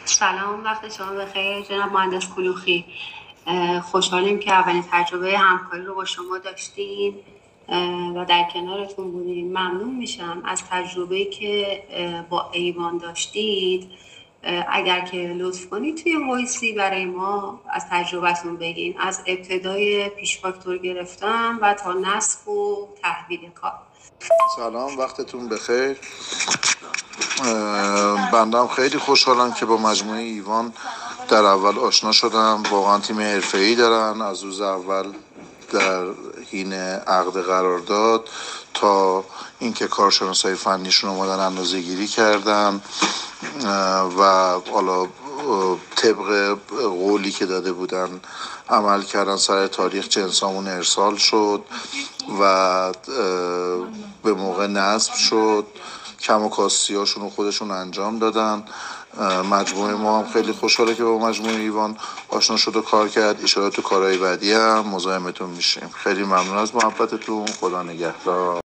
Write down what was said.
سلام، وقت شما بخیر جناب مهندس کلوخی. خوشحالیم که اولین تجربه همکاری رو با شما داشتیم و در کنارتون بودیم. ممنون میشم از تجربه‌ای که با ایوان داشتید. اگر که لطف کنید توی وایسی برای ما از تجربتون بگین، از ابتدای پیش فاکتور گرفتن و تا نصب و تحویل کار. سلام، وقتتون بخیر. بندم خیلی خوشحالم که با مجموعه ایوان در اول آشنا شدم. واقعا تیم حرفه‌ای دارن. از روز اول در حین عقد قرارداد تا اینکه کارشناسای فنیشون اومدن اندازه‌گیری کردن و حالا طبق قولی که داده بودن عمل کردن. سر تاریخ جنسامون ارسال شد و به موقع نصب شد. کم و کاستی هاشون رو خودشون انجام دادن. مجموعه ما هم خیلی خوشحاله که با مجموعه ایوان آشنا شد و کار کرد. ایشالا تو کارهای بعدی هم مزاحمتون میشیم. خیلی ممنون از محبتتون. خدا نگهدار.